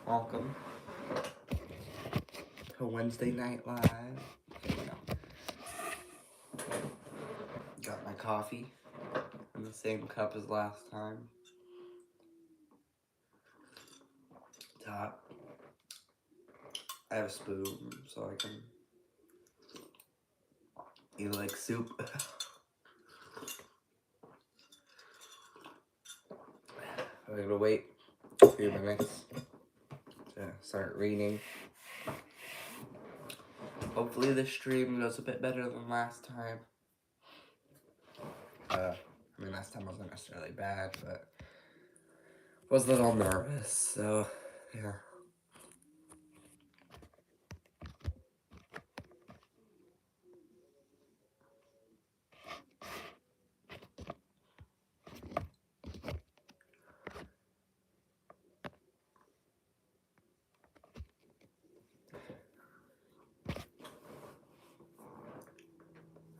Welcome to Wednesday Night Live. Got my coffee in the same cup as last time. Top. I have a spoon so I can eat like soup. I'm gonna wait a few minutes to start reading. Hopefully this stream goes a bit better than last time. Last time wasn't necessarily bad, but I was a little nervous, so yeah.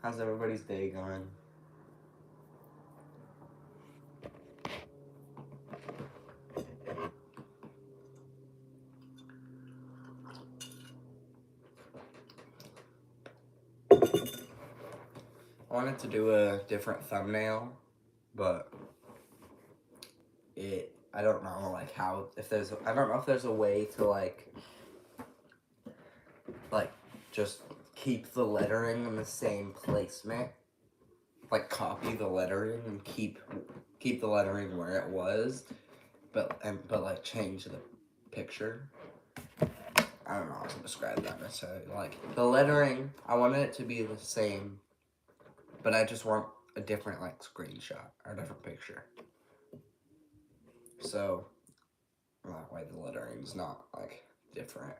How's everybody's day going? I wanted to do a different thumbnail, but I don't know I don't know if there's a way to like just keep the lettering in the same placement, like copy the lettering and keep the lettering where it was, but like change the picture. I don't know how to describe that necessarily. Like the lettering, I wanted it to be the same, but I just want a different like screenshot or a different picture. So that way the lettering's not like different.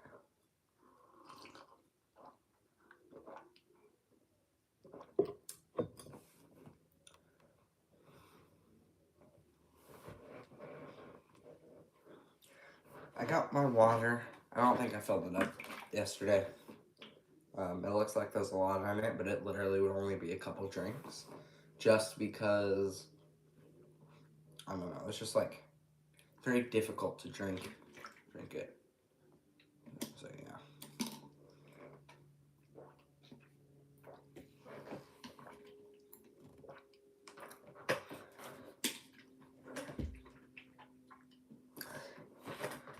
I got my water. I don't think I filled it up yesterday. It looks like there's a lot in it, but it literally would only be a couple drinks. Just because, I don't know, it's just like very difficult to drink it. So yeah.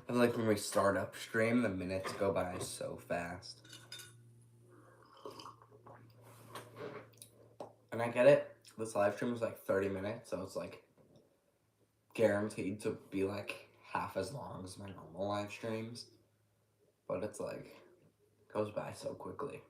I feel like when we start up stream, the minutes go by so fast. And I get it, this live stream is like 30 minutes, so it's like guaranteed to be like half as long as my normal live streams. But it's like, goes by so quickly.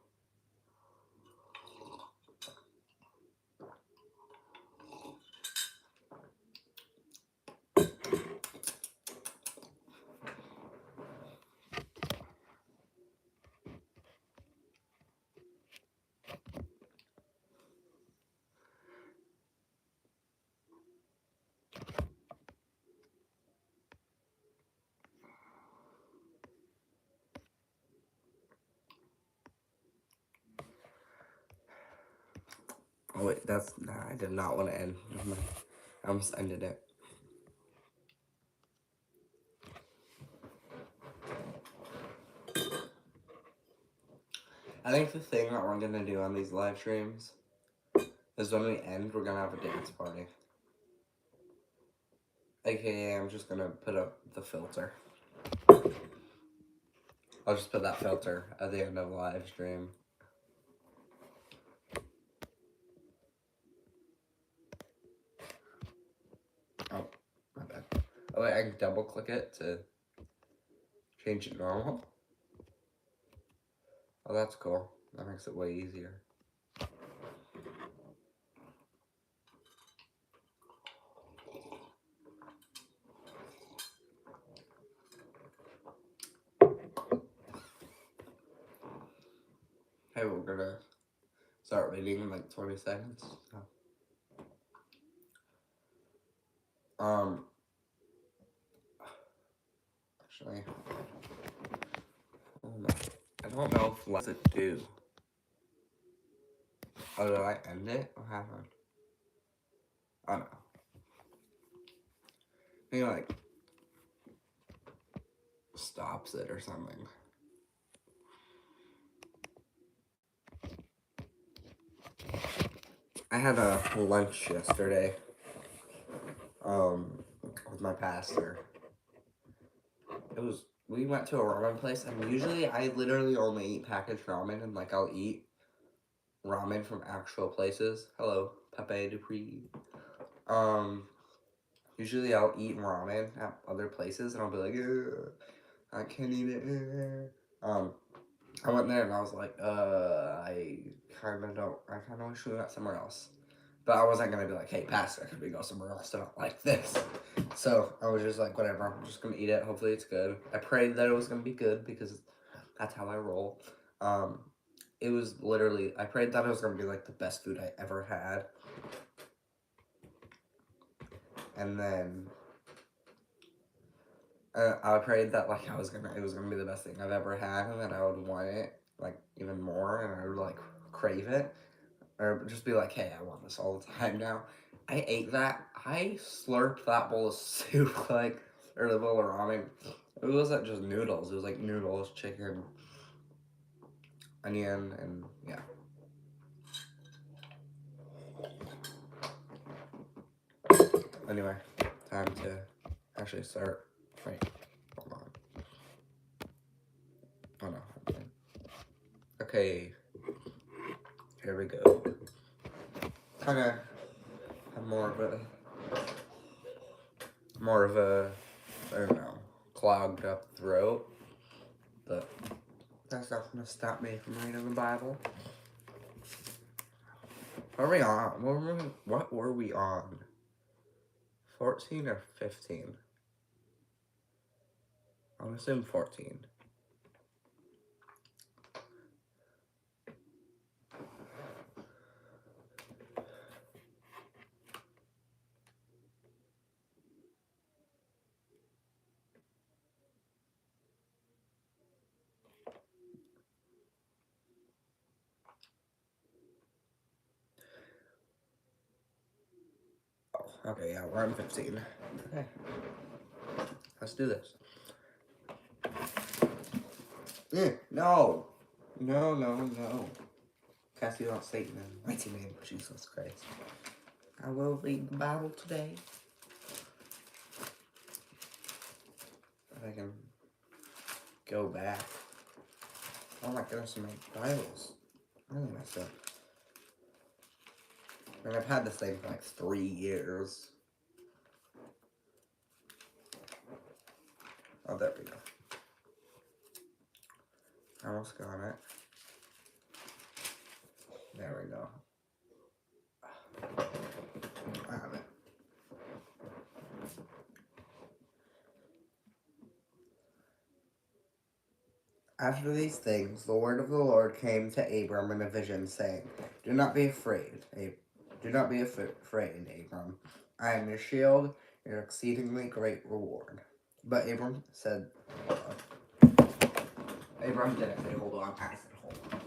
Oh wait, I did not want to end. I almost ended it. I think the thing that we're gonna do on these live streams is when we end, we're gonna have a dance party. AKA, I'm just gonna put up the filter. I'll just put that filter at the end of the live stream. Oh, my bad. Oh wait, I can double click it to change it normal. Oh, that's cool. That makes it way easier. Hey, we're gonna start reading in like 20 seconds. So. Actually, I don't know if let's it do. Oh, did I end it? What happened? I don't know. Maybe like stops it or something. I had a lunch yesterday with my pastor. We went to a ramen place, and usually I literally only eat packaged ramen, and like I'll eat ramen from actual places. Hello, Pepe Dupree. Usually I'll eat ramen at other places, and I'll be like, ugh, I can't eat it. I went there and I was like, I kind of wish we went somewhere else. But I wasn't going to be like, hey, pastor, could we go somewhere else? I don't like this. So I was just like, whatever, I'm just going to eat it. Hopefully it's good. I prayed that it was going to be good because that's how I roll. It was literally, I prayed that it was going to be like the best food I ever had. And then I prayed that like it was gonna be the best thing I've ever had, and that I would want it like even more, and I would like crave it, or just be like, hey, I want this all the time now. I ate that. I slurped that bowl of soup or the bowl of ramen. It wasn't just noodles. It was like noodles, chicken, onion, and yeah. Anyway, time to actually start. Wait, hold on. Oh no. Okay. Here we go. Kind of have more of a, I don't know, clogged up throat, but that's not gonna stop me from reading the Bible. What are we on? What were we on? 14 or 15? I'm gonna assume 14. Oh, okay, yeah, we're on 15. Okay. Let's do this. No! No. Cast you out Satan in the mighty name of Jesus Christ. I will read the Bible today. If I can go back. Oh my goodness, my Bibles. I really messed up. And I've had this thing for like 3 years. Oh, there we go. I almost got it. There we go. I have it. After these things, the word of the Lord came to Abram in a vision, saying, Do not be afraid, Abram. I am your shield, your exceedingly great reward. But Abram said, Abram didn't say, hold on. I said, hold on.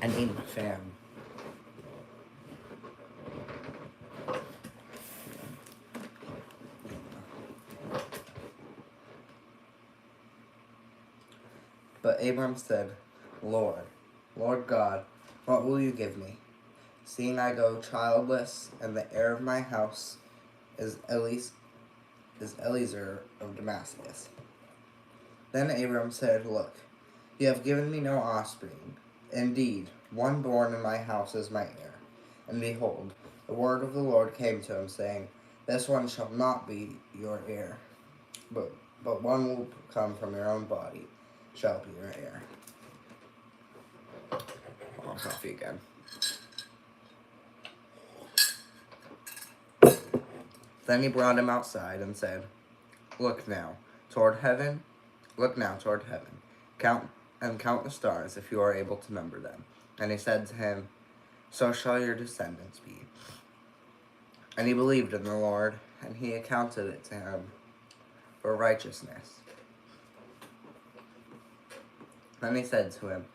I need a fan. But Abram said, Lord God, what will you give me? Seeing I go childless, and the heir of my house is Eliezer of Damascus. Then Abram said, Look, you have given me no offspring. Indeed, one born in my house is my heir. And behold, the word of the Lord came to him, saying, This one shall not be your heir, but one will come from your own body shall be your heir. Oh, coffee again. Then he brought him outside and said, Look now toward heaven. Count the stars, if you are able to number them. And he said to him, So shall your descendants be. And he believed in the Lord, and he accounted it to him for righteousness. Then he said to him,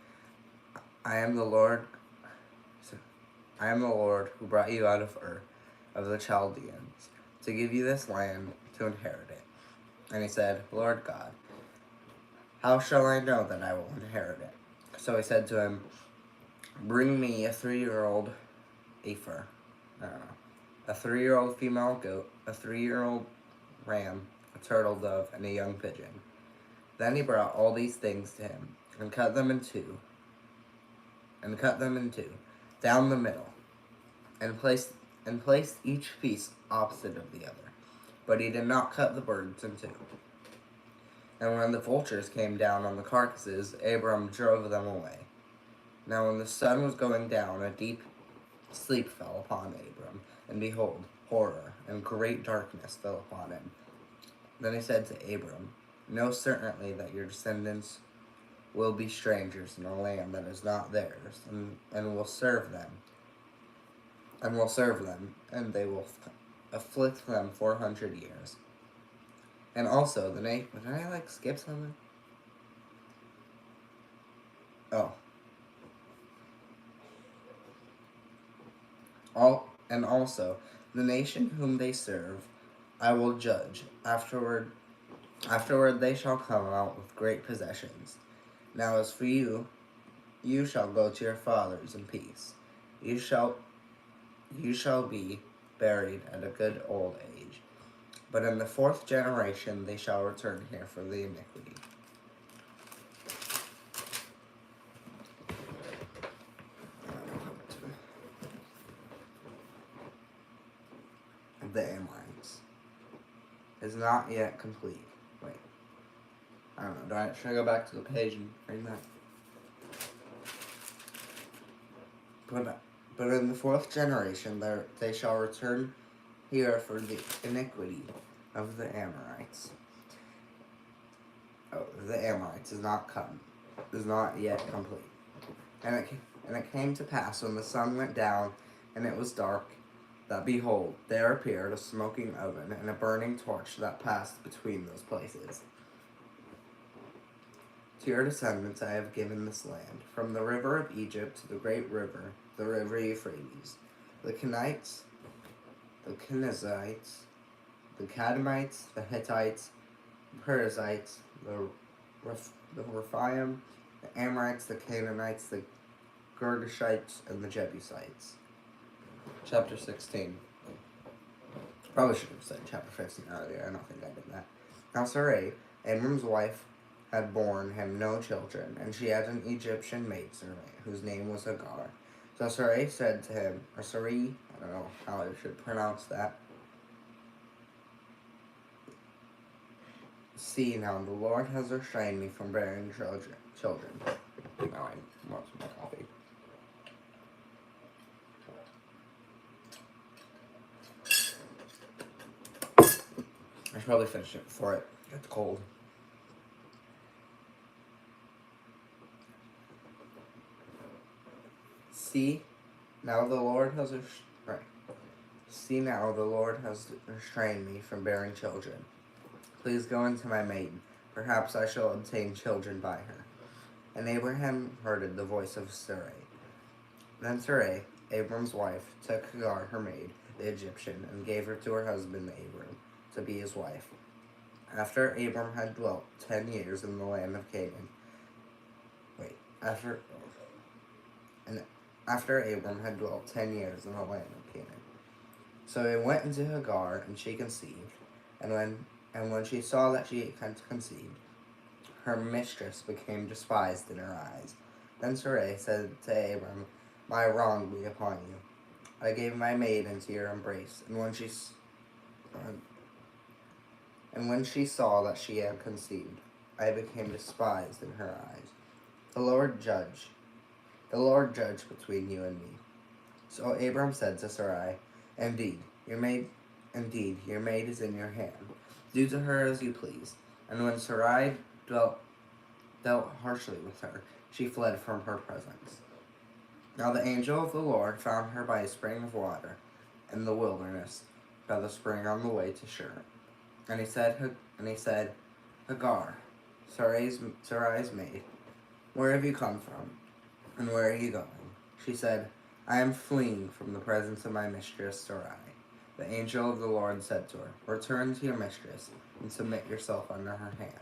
I am the Lord who brought you out of of the Chaldeans, to give you this land to inherit it. And he said, Lord God, how shall I know that I will inherit it? So he said to him, bring me a 3-year-old heifer, a 3-year-old female goat, a 3-year-old ram, a turtle dove, and a young pigeon. Then he brought all these things to him, and cut them in two, down the middle, and placed each piece opposite of the other. But he did not cut the birds in two. And when the vultures came down on the carcasses, Abram drove them away. Now when the sun was going down, a deep sleep fell upon Abram, and behold, horror and great darkness fell upon him. Then he said to Abram, know certainly that your descendants will be strangers in a land that is not theirs, and will serve them, and they will afflict them 400 years. And also, did I skip something? Oh. And also, the nation whom they serve, I will judge. Afterward they shall come out with great possessions. Now as for you, you shall go to your fathers in peace. You shall be buried at a good old age. But in the 4th generation they shall return here for the iniquity. The Amorites is not yet complete. Wait. I don't know. Should I go back to the page and read that? But in the 4th generation they shall return here for the iniquity of the Amorites. Oh, the Amorites is not yet complete. And it came to pass when the sun went down and it was dark, that behold, there appeared a smoking oven and a burning torch that passed between those places. To your descendants I have given this land, from the river of Egypt to the great river, the river Euphrates. The Kenites, the Kenizzites, the Kadmonites, the Hittites, the Perizzites, the Rephaim, the Amorites, the Canaanites, the Girgashites, and the Jebusites. Chapter 16. Probably should have said chapter 15 earlier. I don't think I did that. Now Sarai, Abram's wife, had borne him no children, and she had an Egyptian maidservant, whose name was Hagar. So Sarai said to him, or Sarai, I don't know how I should pronounce that. See, now the Lord has restrained me from bearing children. Now I want some more coffee. I should probably finish it before it gets cold. See, now the Lord has restrained me from bearing children. Please go into my maiden. Perhaps I shall obtain children by her. And Abraham heard the voice of Sarai. Then Sarai, Abram's wife, took Hagar, her maid, the Egyptian, and gave her to her husband Abram, to be his wife. After Abram had dwelt 10 years in the land of Canaan. After Abram had dwelt 10 years in the land of Canaan. So he went into Hagar, and she conceived. And when she saw that she had conceived, her mistress became despised in her eyes. Then Sarai said to Abram, my wrong be upon you. I gave my maid into your embrace, and when she saw that she had conceived, I became despised in her eyes. The Lord judge between you and me. So Abram said to Sarai, Indeed, your maid is in your hand. Do to her as you please. And when Sarai dealt harshly with her, she fled from her presence. Now the angel of the Lord found her by a spring of water in the wilderness, by the spring on the way to Shur. And he said, Hagar, Sarai's maid, where have you come from, and where are you going? She said, I am fleeing from the presence of my mistress Sarai. The angel of the Lord said to her, "Return to your mistress, and submit yourself under her hand."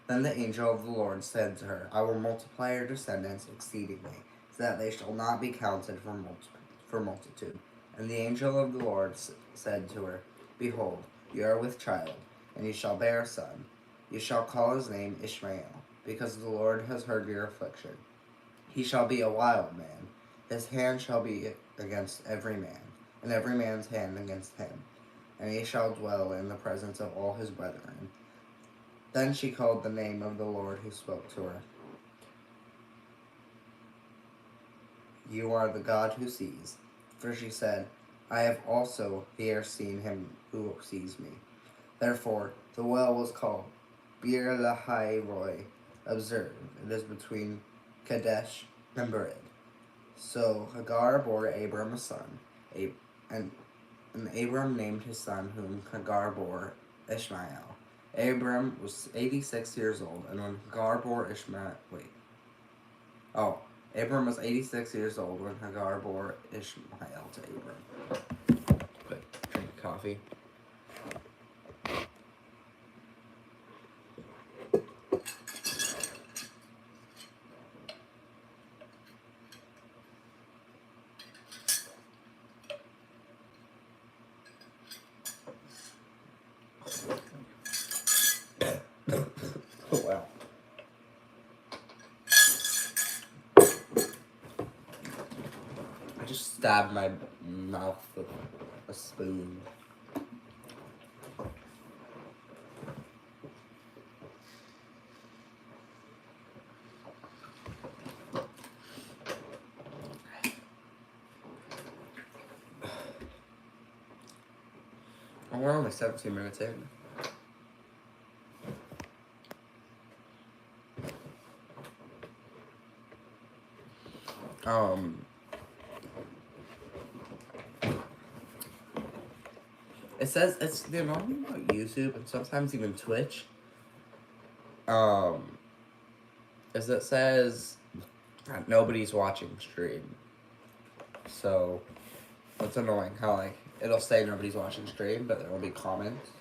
Then the angel of the Lord said to her, "I will multiply your descendants exceedingly, so that they shall not be counted for multitude." And the angel of the Lord said to her, "Behold, you are with child, and you shall bear a son. You shall call his name Ishmael, because the Lord has heard your affliction. He shall be a wild man. His hand shall be against every man, and every man's hand against him. And he shall dwell in the presence of all his brethren." Then she called the name of the Lord who spoke to her, "You are the God who sees." For she said, "I have also here seen him who sees me." Therefore, the well was called Bir Lahai Roy. Observe, it is between Kadesh and Bered. So Hagar bore Abram a son, and Abram named his son whom Hagar bore Ishmael. Abram was 86 years old, and when Hagar bore Abram was 86 years old when Hagar bore Ishmael to Abram. Quick drink of coffee. Oh, wow. I just stabbed my mouth with a spoon. We're only 17 minutes in. It says they're talking about YouTube and sometimes even Twitch. As it says that nobody's watching stream. So it's annoying how like it'll say nobody's watching stream, but there will be comments.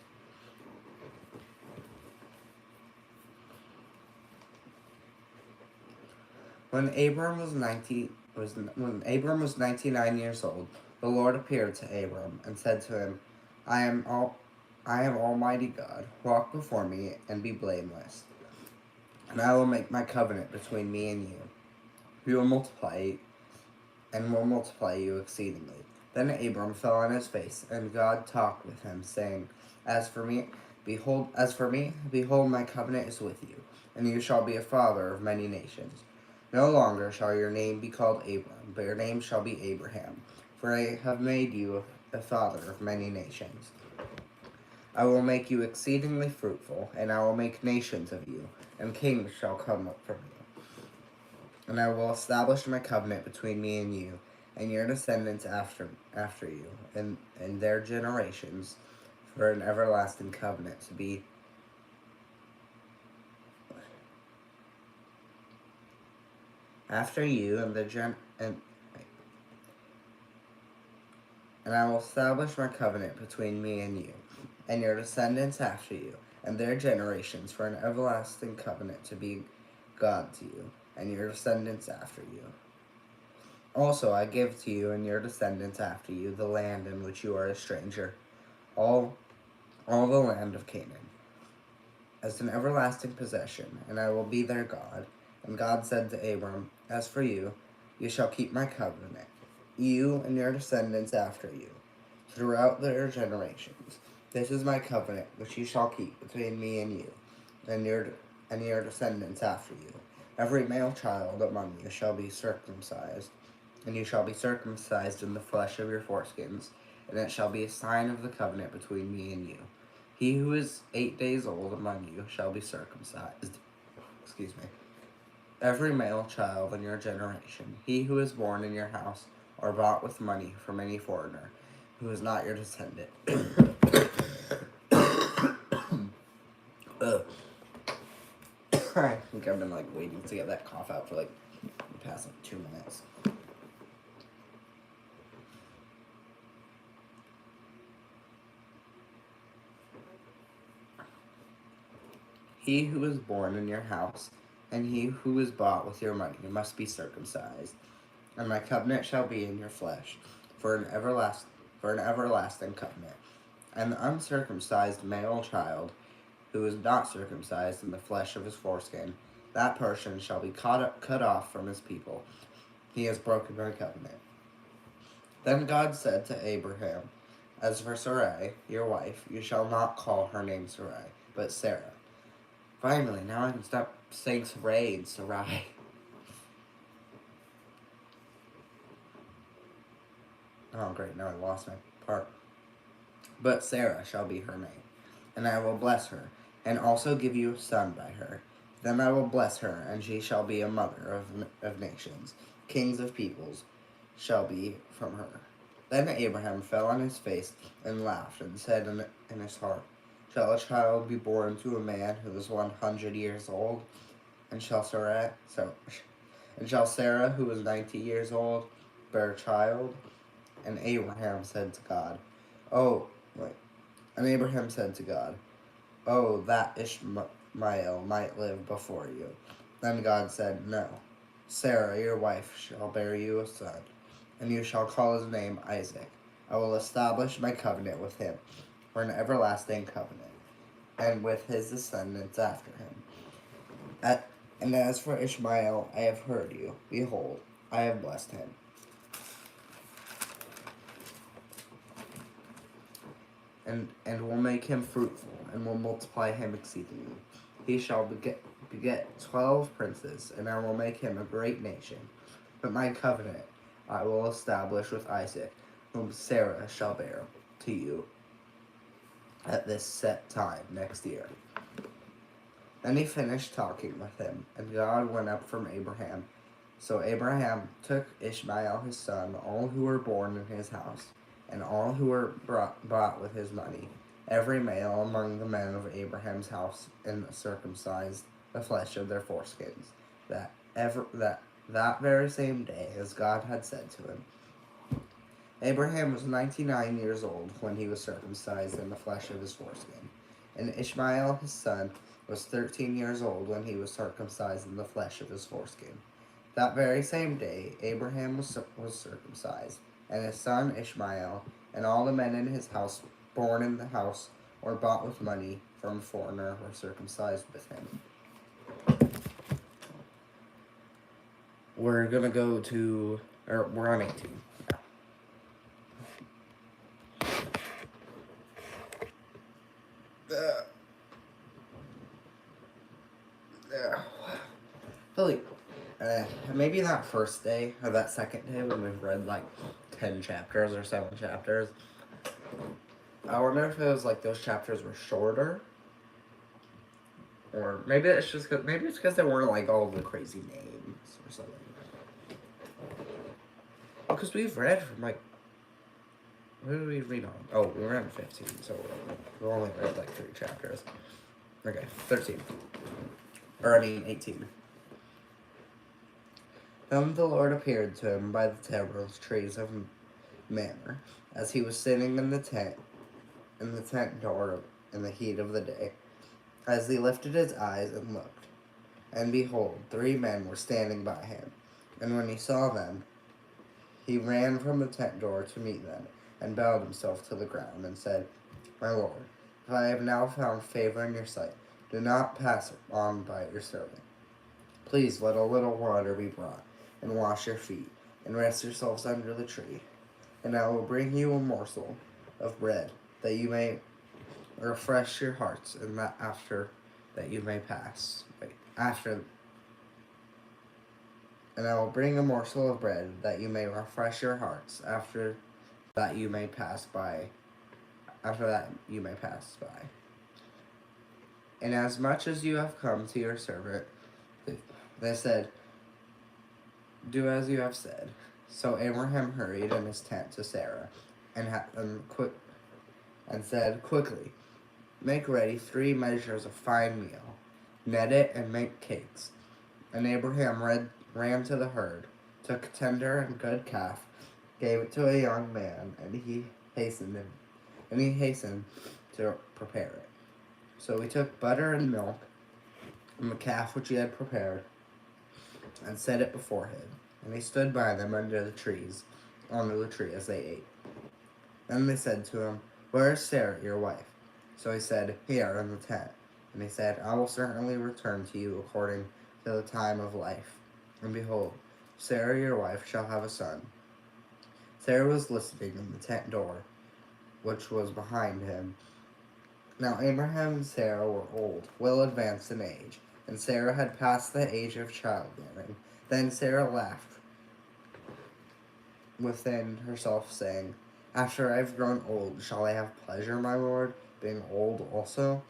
When Abram was 99 years old, the Lord appeared to Abram and said to him, I am Almighty God. Walk before me and be blameless, and I will make my covenant between me and you. We will multiply you exceedingly." Then Abram fell on his face, and God talked with him, saying, As for me, behold, my covenant is with you, and you shall be a father of many nations. No longer shall your name be called Abram, but your name shall be Abraham, for I have made you a father of many nations. I will make you exceedingly fruitful, and I will make nations of you, and kings shall come up from you. And I will establish my covenant between me and you, and your descendants after you, and their generations, for an everlasting covenant to be after you, and I will establish my covenant between me and you, and your descendants after you, and their generations, for an everlasting covenant to be God to you, and your descendants after you. Also I give to you and your descendants after you the land in which you are a stranger, all the land of Canaan, as an everlasting possession, and I will be their God. And God said to Abram, As for you, you shall keep my covenant, you and your descendants after you, throughout their generations. This is my covenant which you shall keep between me and you, and your descendants after you. Every male child among you shall be circumcised, and you shall be circumcised in the flesh of your foreskins, and it shall be a sign of the covenant between me and you. He who is 8 days old among you shall be circumcised. Every male child in your generation, he who is born in your house or bought with money from any foreigner, who is not your descendant. I think I've been waiting to get that cough out for the past 2 minutes. He who is born in your house, and he who is bought with your money must be circumcised. And my covenant shall be in your flesh, for an everlasting covenant. And the uncircumcised male child, who is not circumcised in the flesh of his foreskin, that person shall be cut off from his people. He has broken my covenant. Then God said to Abraham, as for Sarai, your wife, you shall not call her name Sarai, but Sarah. Finally, now I can stop saying Sarai and Sarai. Oh, great, now I lost my part. But Sarah shall be her name, and I will bless her, and also give you a son by her. Then I will bless her, and she shall be a mother of nations. Kings of peoples shall be from her. Then Abraham fell on his face and laughed, and said in his heart, shall a child be born to a man who is 100 years old? And shall Sarah, who is 90 years old, bear a child? And Abraham said to God, Oh, wait. And Abraham said to God, Oh, that Ishmael might live before you. Then God said, No. Sarah, your wife, shall bear you a son, and you shall call his name Isaac. I will establish my covenant with him for an everlasting covenant, and with his descendants after him. And as for Ishmael, I have heard you. Behold, I have blessed him. And will make him fruitful, and will multiply him exceedingly. He shall beget 12 princes, and I will make him a great nation. But my covenant I will establish with Isaac, whom Sarah shall bear to you at this set time next year. Then he finished talking with him, and God went up from Abraham. So Abraham took Ishmael his son, all who were born in his house, and all who were bought with his money, every male among the men of Abraham's house, and circumcised the flesh of their foreskins, that very same day, as God had said to him. Abraham was 99 years old when he was circumcised in the flesh of his foreskin, and Ishmael his son was 13 years old when he was circumcised in the flesh of his foreskin. That very same day, Abraham was circumcised, and his son Ishmael, and all the men in his house born in the house or bought with money from a foreigner were circumcised with him. We're gonna go to, or we're on 18. Maybe that first day or that second day when we've read like 10 chapters or 7 chapters, I wonder if it was like those chapters were shorter, or maybe it's because there weren't like all the crazy names or something. Oh, because we've read from like, what did we read on? Oh, we were on 15, so we only read like 3 chapters. Okay, 13. Or 18. Then the Lord appeared to him by the terebinth trees of Mamre, as he was sitting in the tent door in the heat of the day. As he lifted his eyes and looked, and behold, 3 men were standing by him. And when he saw them, he ran from the tent door to meet them, and bowed himself to the ground, and said, My Lord, if I have now found favor in your sight, do not pass on by your servant. Please let a little water be brought, and wash your feet, and rest yourselves under the tree. And I will bring you a morsel of bread, that you may refresh your hearts, and that after that you may pass. And I will bring a morsel of bread, that you may refresh your hearts, after that you may pass by. And as much as you have come to your servant, they said, Do as you have said. So Abraham hurried in his tent to Sarah, and said, Quickly, make ready 3 measures of fine meal, knead it, and make cakes. And Abraham ran to the herd, took a tender and good calf, gave it to a young man, and he hastened to prepare it. So he took butter and milk, and the calf which he had prepared, and set it before him. And he stood by them under the trees, under the tree, as they ate. Then they said to him, Where is Sarah, your wife? So he said, Here, in the tent. And he said, I will certainly return to you according to the time of life. And behold, Sarah, your wife, shall have a son. Sarah was listening in the tent door, which was behind him. Now Abraham and Sarah were old, well advanced in age, and Sarah had passed the age of childbearing. Then Sarah laughed within herself, saying, After I have grown old, shall I have pleasure, my Lord, being old also?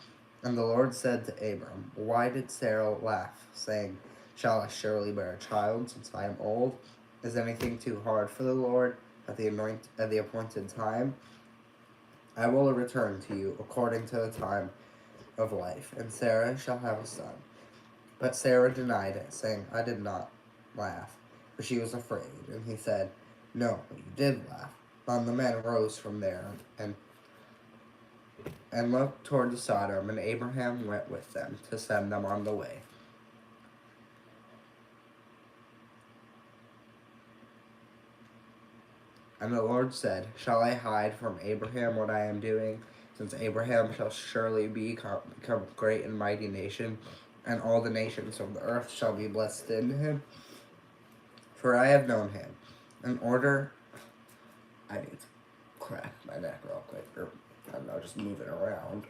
And the Lord said to Abram, Why did Sarah laugh, saying, Shall I surely bear a child, since I am old? Is anything too hard for the Lord at the appointed time? I will return to you according to the time of life, and Sarah shall have a son. But Sarah denied it, saying, I did not laugh, for she was afraid. And he said, No, you did laugh. Then the men rose from there and looked toward the Sodom, and Abraham went with them to send them on the way. And the Lord said, Shall I hide from Abraham what I am doing? Since Abraham shall surely become a great and mighty nation, and all the nations of the earth shall be blessed in him. For I have known him. In order, I need to crack my neck real quick, or I don't know, just move it around.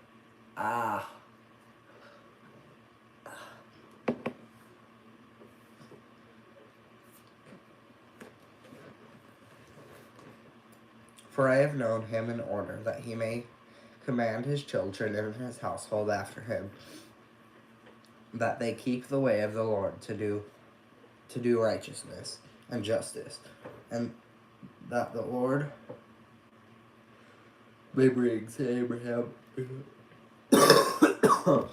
For I have known him in order that he may command his children and his household after him, that they keep the way of the Lord to do righteousness and justice, and that the Lord may bring to Abraham that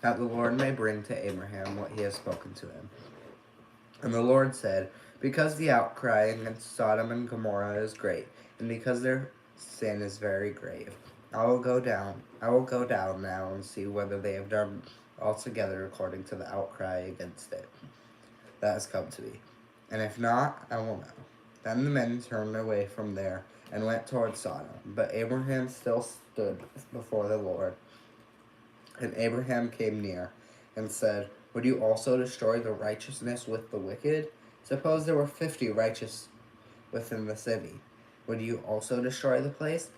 the Lord may bring to Abraham what he has spoken to him. And the Lord said, Because the outcry against Sodom and Gomorrah is great, and because their sin is very grave, I will go down now and see whether they have done altogether according to the outcry against it that has come to me. And if not, I will know. Then the men turned away from there and went toward Sodom. But Abraham still stood before the Lord. And Abraham came near and said, Would you also destroy the righteousness with the wicked? Suppose there were 50 righteous within the city. Would you also destroy the place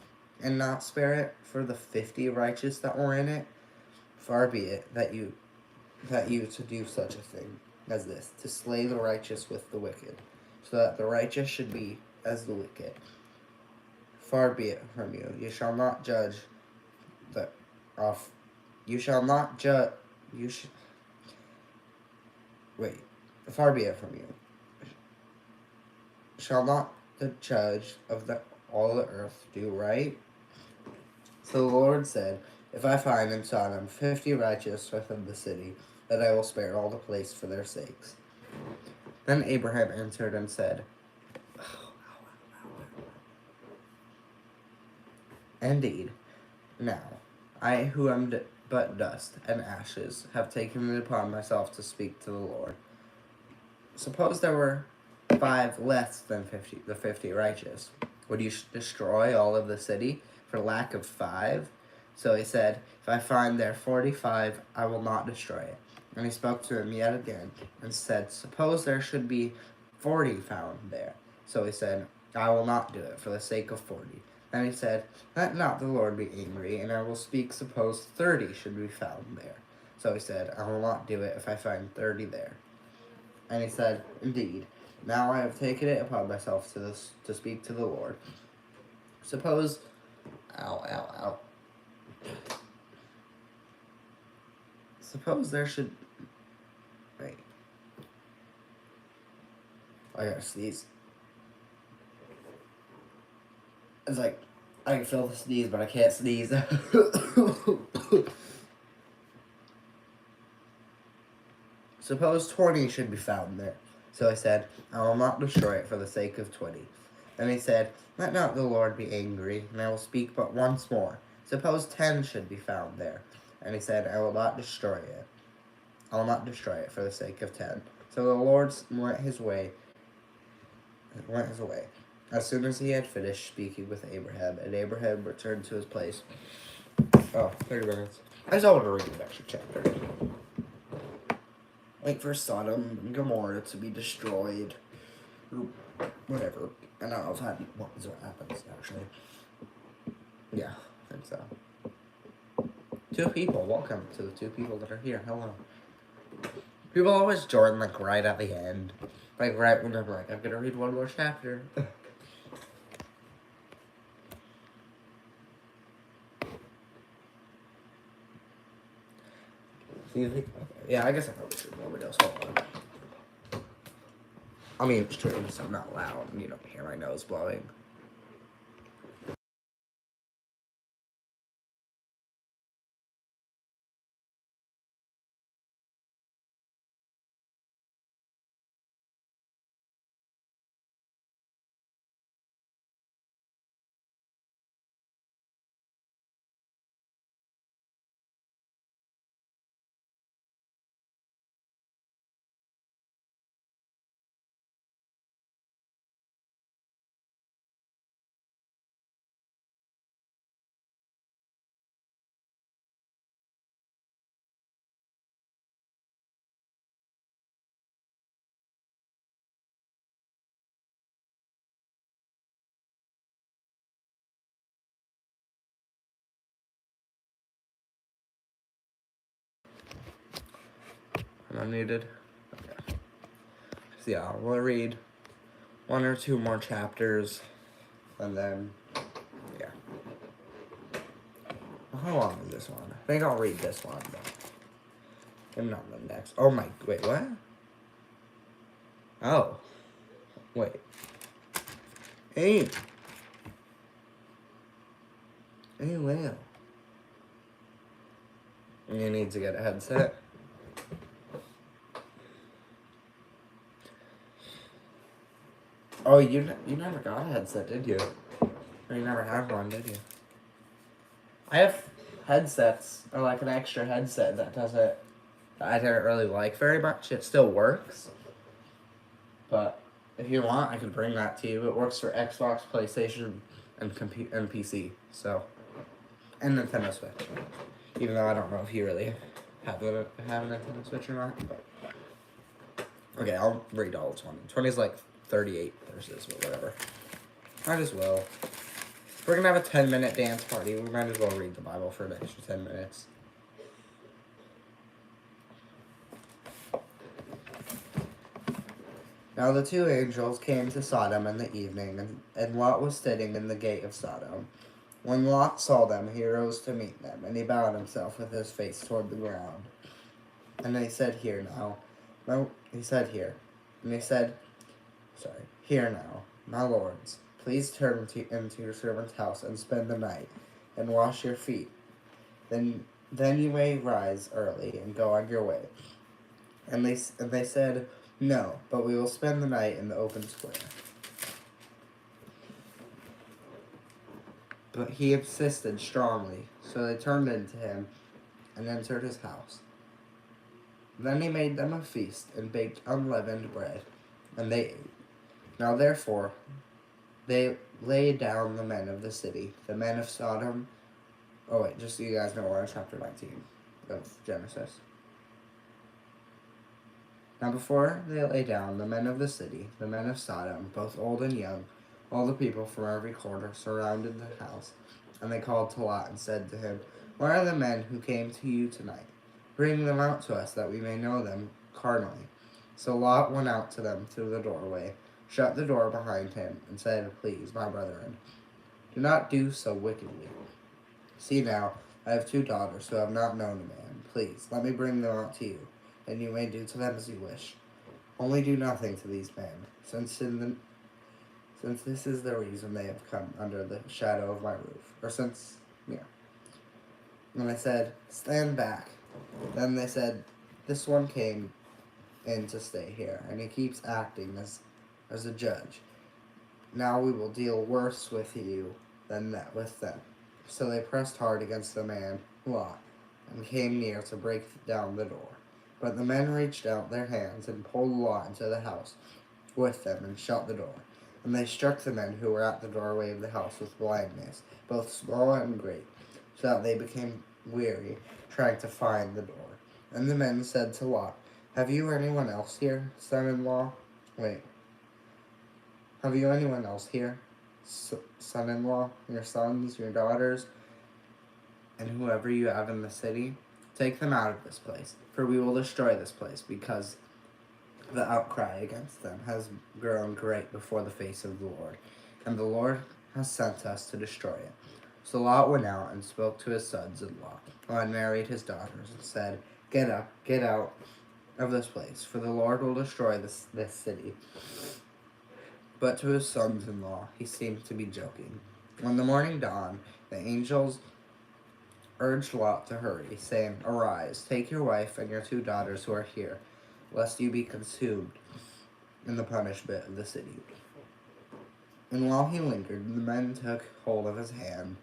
and not spare it for the 50 righteous that were in it? Far be it that you to do such a thing as this, to slay the righteous with the wicked, so that the righteous should be as the wicked. Far be it from you. You shall not judge the off. You shall not judge. You should. Wait. Far be it from you. Shall not the judge of all the earth do right? So the Lord said, If I find in Sodom 50 righteous within the city, that I will spare all the place for their sakes. Then Abraham answered and said, Indeed, now, I who am but dust and ashes, have taken it upon myself to speak to the Lord. Suppose there were 5 less than the 50 righteous. Would you destroy all of the city for lack of 5? So he said, If I find there 45, I will not destroy it. And he spoke to him yet again, and said, Suppose there should be 40 found there. So he said, I will not do it for the sake of 40. Then he said, Let not the Lord be angry, and I will speak, suppose 30 should be found there. So he said, I will not do it if I find 30 there. And he said, Indeed, now I have taken it upon myself to speak to the Lord. Suppose, Suppose there should, wait, I gotta sneeze. It's like, I can feel the sneeze, but I can't sneeze. Suppose 20 should be found there. So I said, I will not destroy it for the sake of 20. Then he said, Let not the Lord be angry, and I will speak but once more, Suppose 10 should be found there. And he said, I will not destroy it. I will not destroy it for the sake of 10. So the Lord went his way. As soon as he had finished speaking with Abraham, and Abraham returned to his place. 30 minutes. I was able to read an extra chapter. Wait for Sodom and Gomorrah to be destroyed. Or whatever. I don't know if that is what happens, actually. Yeah, I think so. 2 people. Welcome to the 2 people that are here. Hello. People always join, like, right at the end. Like, right when I'm like, I'm gonna read one more chapter. Yeah, I guess I probably should more videos. Hold on. I mean, it's true, so I'm not loud, and you don't hear my nose blowing. Am I muted? Okay. So yeah, we'll read 1 or 2 more chapters, and then, yeah. How long is this one? I think I'll read this one, but maybe not the next. Oh my, wait, what? Oh. Wait. Hey. Hey, Leo. You need to get a headset. Oh, you never got a headset, did you? Or you never had one, did you? I have headsets, or like an extra headset that I don't really like very much. It still works. But if you want, I could bring that to you. It works for Xbox, PlayStation, and PC. So, and Nintendo Switch. Even though I don't know if you really have a Nintendo Switch or not. But. Okay, I'll read all 20. 20 is like 38 verses, but whatever. Might as well. If we're gonna have a 10-minute dance party, we might as well read the Bible for an extra 10 minutes. Now the 2 angels came to Sodom in the evening, and Lot was sitting in the gate of Sodom. When Lot saw them, he rose to meet them, and he bowed himself with his face toward the ground. And they said, Here now. No, he said, Here. And they said, Here now, my lords, please turn into your servant's house and spend the night, and wash your feet. Then you may rise early and go on your way. And they said, No, but we will spend the night in the open square. But he insisted strongly, so they turned into him and entered his house. Then he made them a feast and baked unleavened bread, and they ate. Now therefore, they laid down the men of the city, the men of Sodom. Oh wait, just so you guys know, we're in chapter 19 of Genesis. Now before they lay down, the men of the city, the men of Sodom, both old and young, all the people from every quarter surrounded the house, and they called to Lot and said to him, Where are the men who came to you tonight? Bring them out to us, that we may know them carnally. So Lot went out to them through the doorway, shut the door behind him, and said, Please, my brethren, do not do so wickedly. See now, I have 2 daughters who have not known a man. Please, let me bring them out to you, and you may do to them as you wish. Only do nothing to these men, since this is the reason they have come under the shadow of my roof. And I said, Stand back. Then they said, This one came in to stay here, and he keeps acting as a judge. Now we will deal worse with you than that with them. So they pressed hard against the man, Lot, and came near to break down the door. But the men reached out their hands and pulled Lot into the house with them and shut the door. And they struck the men who were at the doorway of the house with blindness, both small and great, so that they became weary, trying to find the door. And the men said to Lot, Have you anyone else here, son-in-law? Wait. Have you anyone else here, son-in-law, your sons, your daughters, and whoever you have in the city? Take them out of this place, for we will destroy this place, because the outcry against them has grown great before the face of the Lord, and the Lord has sent us to destroy it. So Lot went out and spoke to his sons-in-law, who had married his daughters, and said, Get up, get out of this place, for the Lord will destroy this city. But to his sons-in-law he seemed to be joking. When the morning dawned, the angels urged Lot to hurry, saying, Arise, take your wife and your 2 daughters who are here, lest you be consumed in the punishment of the city. And while he lingered, the men took hold of his hand.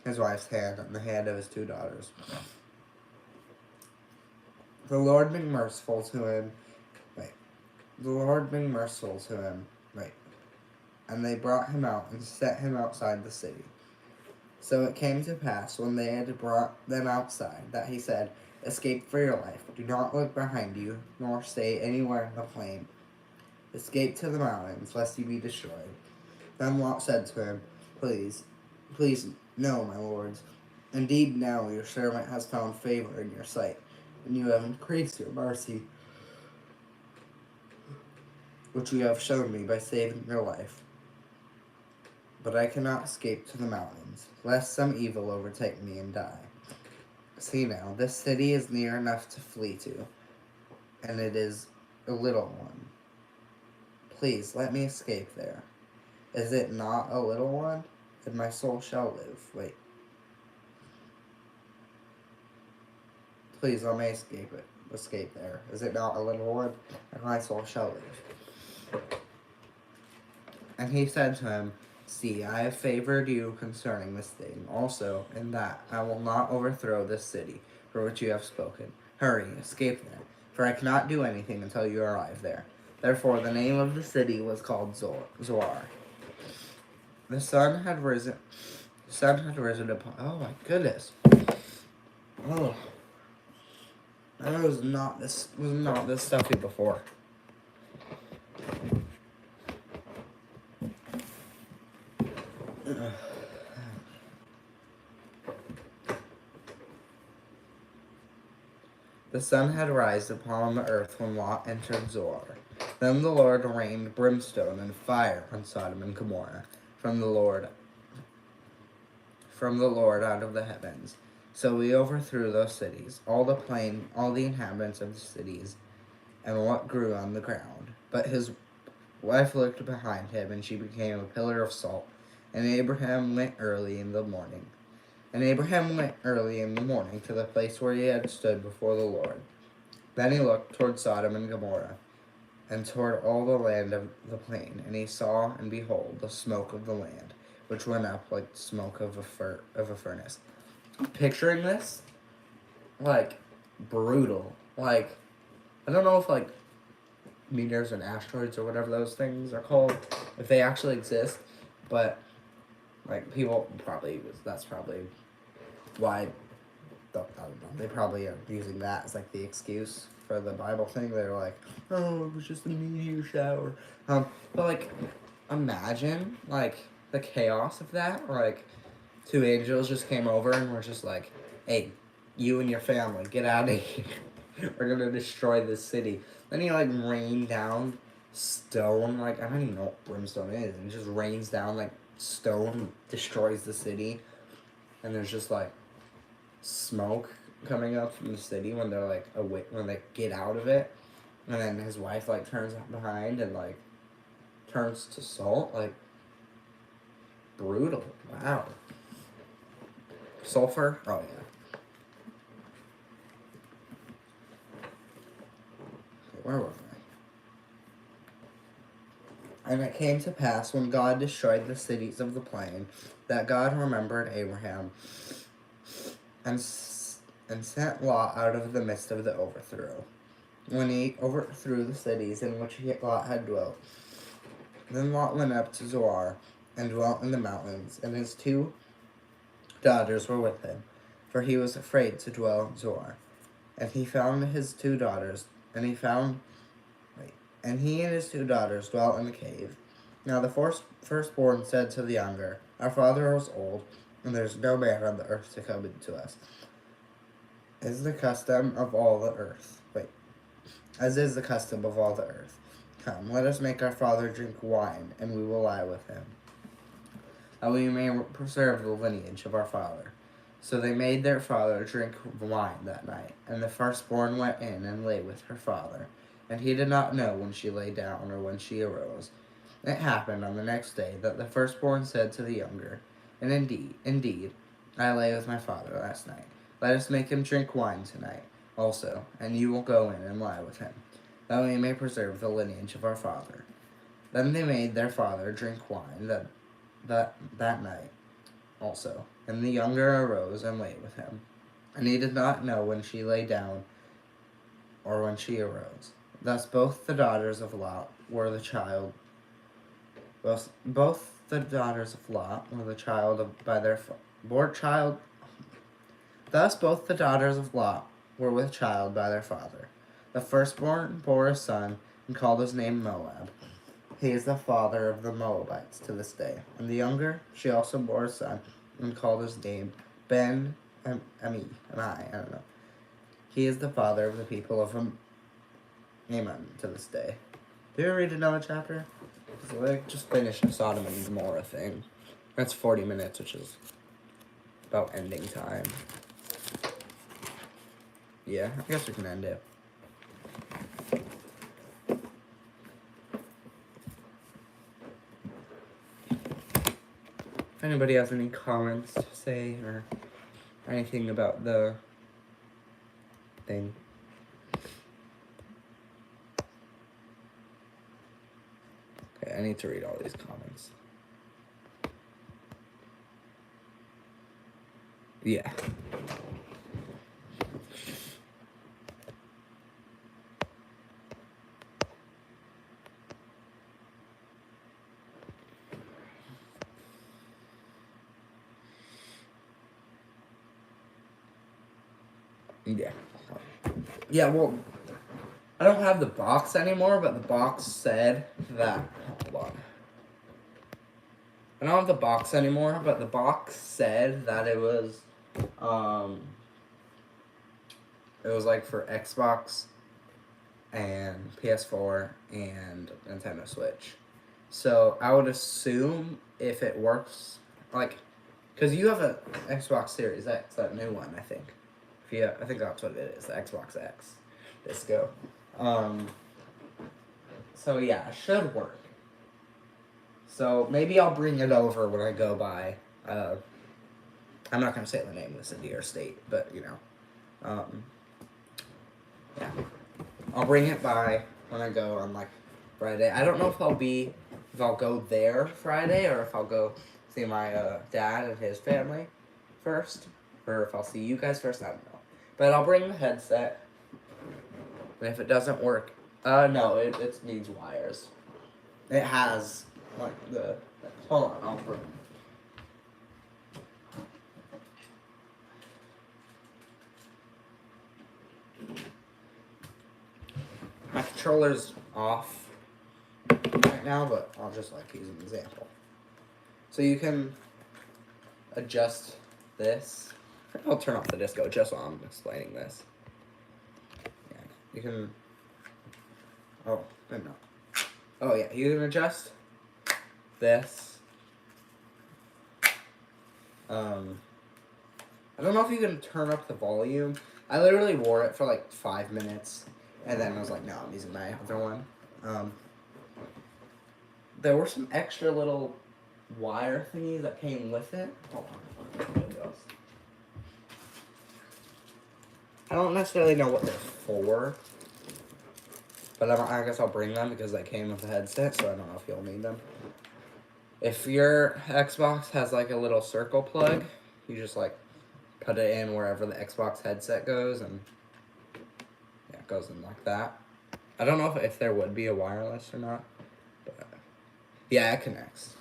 His wife's hand, and the hand of his 2 daughters. The Lord being merciful to him, and they brought him out and set him outside the city. So it came to pass, when they had brought them outside, that he said, Escape for your life. Do not look behind you, nor stay anywhere in the plain. Escape to the mountains, lest you be destroyed. Then Lot said to him, Please, no, my lords. Indeed, now your servant has found favor in your sight, and you have increased your mercy, which you have shown me by saving your life. But I cannot escape to the mountains, lest some evil overtake me and die. See now, this city is near enough to flee to, and it is a little one. Please, let me escape there. Is it not a little one? And my soul shall live. Please, let me escape there. Is it not a little one? And my soul shall live. And he said to him, See, I have favored you concerning this thing, also in that I will not overthrow this city for which you have spoken. Hurry, escape then, for I cannot do anything until you arrive there. Therefore the name of the city was called Zoar. The sun had risen upon... Oh my goodness. Oh. That was not this stuffy before. The sun had risen upon the earth when Lot entered Zoar. Then the Lord rained brimstone and fire on Sodom and Gomorrah from the Lord out of the heavens. So he overthrew those cities, all the inhabitants of the cities, and what grew on the ground. But his wife looked behind him, and she became a pillar of salt. And Abraham went early in the morning to the place where he had stood before the Lord. Then he looked toward Sodom and Gomorrah, and toward all the land of the plain, and he saw, and behold, the smoke of the land, which went up like the smoke of a furnace. Picturing this, brutal. I don't know if, meteors and asteroids or whatever those things are called, if they actually exist, but, people probably, that's probably why, I don't know, they probably are using that as, the excuse for the Bible thing. They're like, oh, it was just a meteor shower. But, imagine, the chaos of that. 2 angels just came over and were just like, hey, you and your family, get out of here. We're gonna destroy this city. Then he, rained down stone. I don't even know what brimstone is. And it just rains down, stone and destroys the city. And there's just, smoke coming up from the city when they're, when they get out of it. And then his wife, turns behind and, turns to salt. Brutal. Wow. Sulfur? Oh, yeah. Okay, where was And it came to pass, when God destroyed the cities of the plain, that God remembered Abraham, and sent Lot out of the midst of the overthrow, when he overthrew the cities in which Lot had dwelt. Then Lot went up to Zoar, and dwelt in the mountains, and his 2 daughters were with him, for he was afraid to dwell in Zoar. And he found his 2 daughters, and he and his 2 daughters dwelt in a cave. Now the firstborn said to the younger, Our father is old, and there is no man on the earth to come into us. Is the custom of all the earth. As is the custom of all the earth. Come, let us make our father drink wine, and we will lie with him, that we may preserve the lineage of our father. So they made their father drink wine that night, and the firstborn went in and lay with her father. And he did not know when she lay down or when she arose. It happened on the next day that the firstborn said to the younger, And indeed, I lay with my father last night. Let us make him drink wine tonight also, and you will go in and lie with him, that we may preserve the lineage of our father. Then they made their father drink wine that night also, and the younger arose and lay with him. And he did not know when she lay down or when she arose. Thus both the daughters of Lot were the child. Both the daughters of Lot were the child by their child. Thus both the daughters of Lot were with child by their father. The firstborn bore a son and called his name Moab. He is the father of the Moabites to this day. And the younger, she also bore a son and called his name Ben Ami. I don't know. He is the father of the people of Ammon to this day. Do you read another chapter? So I just finished the Sodom and Gomorrah thing. That's 40 minutes, which is about ending time. Yeah, I guess we can end it. If anybody has any comments to say or anything about the thing. Okay, I need to read all these comments. Yeah. Yeah. Yeah, well, I don't have the box anymore, but the box said that. Hold on. I don't have the box anymore, but the box said that it was like for Xbox and PS4 and Nintendo Switch. So I would assume if it works, like, because you have an Xbox Series X, that new one, I think. I think that's what it is, the Xbox X Disco. So yeah, it should work. So maybe I'll bring it over when I go by. I'm not gonna say the name of the city or state, but you know, yeah, I'll bring it by when I go on like Friday. I don't know if I'll go there Friday or if I'll go see my dad and his family first, or if I'll see you guys first. I don't know, but I'll bring the headset. And if it doesn't work, no, it needs wires. It has like the. Hold on, I'll bring. My controller's off right now, but I'll just like use an example. So you can adjust this. I'll turn off the disco just while I'm explaining this. Yeah, you can. Oh, no. Oh yeah, you can adjust this. I don't know if you can turn up the volume. I literally wore it for like 5 minutes, and then I was like, no, I'm using my other one. There were some extra little wire thingies that came with it. Hold on. There it goes. I don't necessarily know what they're for. But I guess I'll bring them because they came with a headset, so I don't know if you'll need them. If your Xbox has like a little circle plug, you just like put it in wherever the Xbox headset goes, and yeah, it goes in like that. I don't know if there would be a wireless or not, but yeah, it connects.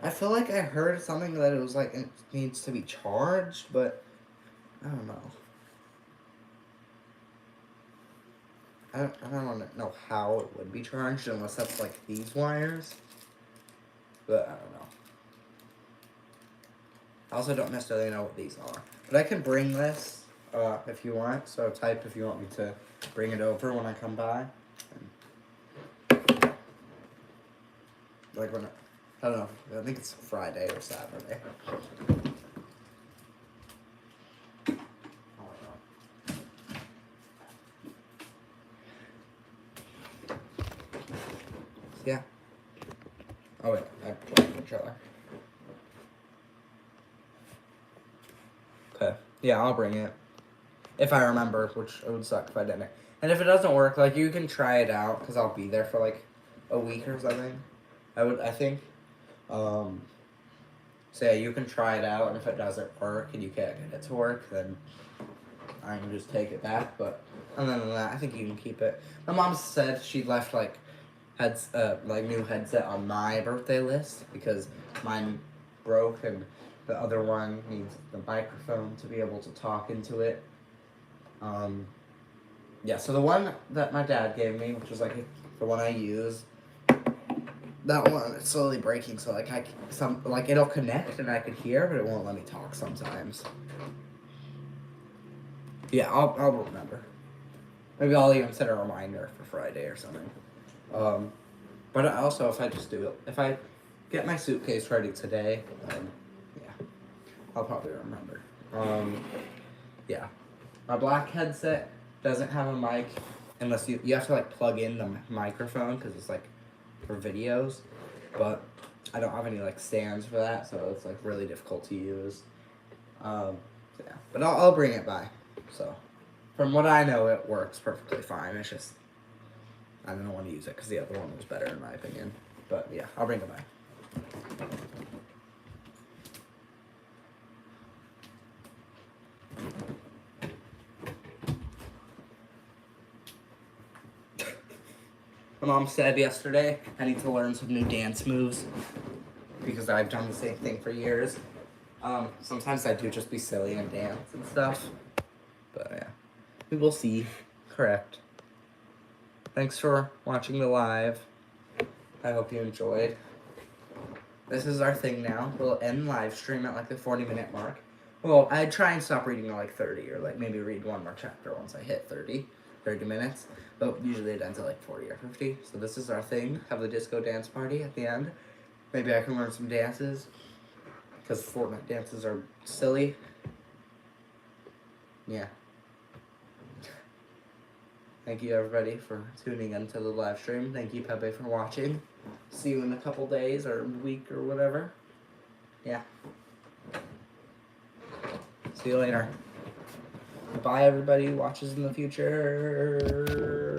I feel like I heard something that it was like it needs to be charged, but I don't know. I don't know how it would be charged unless that's like these wires. But I don't know. I also don't necessarily know what these are. But I can bring this if you want. So type if you want me to bring it over when I come by. Like when I don't know. I think it's Friday or Saturday. Yeah. Oh wait, I plugged the controller. Okay. Yeah, I'll bring it. If I remember, which it would suck if I didn't. And if it doesn't work, like, you can try it out, because I'll be there for, like, a week or something. I think. So yeah, you can try it out, and if it doesn't work, and you can't get it to work, then I can just take it back, but other than that, I think you can keep it. My mom said she left, like, new headset on my birthday list, because mine broke, and the other one needs the microphone to be able to talk into it. Yeah, so the one that my dad gave me, which was like the one I use, that one is slowly breaking. So like it'll connect and I could hear, but it won't let me talk sometimes. Yeah, I'll remember. Maybe I'll even set a reminder for Friday or something. But also if I get my suitcase ready today, yeah, I'll probably remember. Yeah. My black headset doesn't have a mic unless you have to like plug in the microphone because it's like for videos, but I don't have any like stands for that, so it's like really difficult to use. Yeah, but I'll bring it by. So from what I know, it works perfectly fine. It's just I don't want to use it because the other one was better in my opinion. But yeah, I'll bring it by. My mom said yesterday I need to learn some new dance moves because I've done the same thing for years. Sometimes I do just be silly and dance and stuff. But yeah, we will see. Correct. Thanks for watching the live. I hope you enjoyed. This is our thing now. We'll end live stream at like the 40-minute mark. Well, I'd try and stop reading at like 30 or like maybe read one more chapter once I hit 30 minutes. But usually it ends at like 40 or 50. So this is our thing. Have the disco dance party at the end. Maybe I can learn some dances. Because Fortnite dances are silly. Yeah. Thank you everybody for tuning into the live stream. Thank you Pepe for watching. See you in a couple days or a week or whatever. Yeah. See you later. Bye everybody who watches in the future.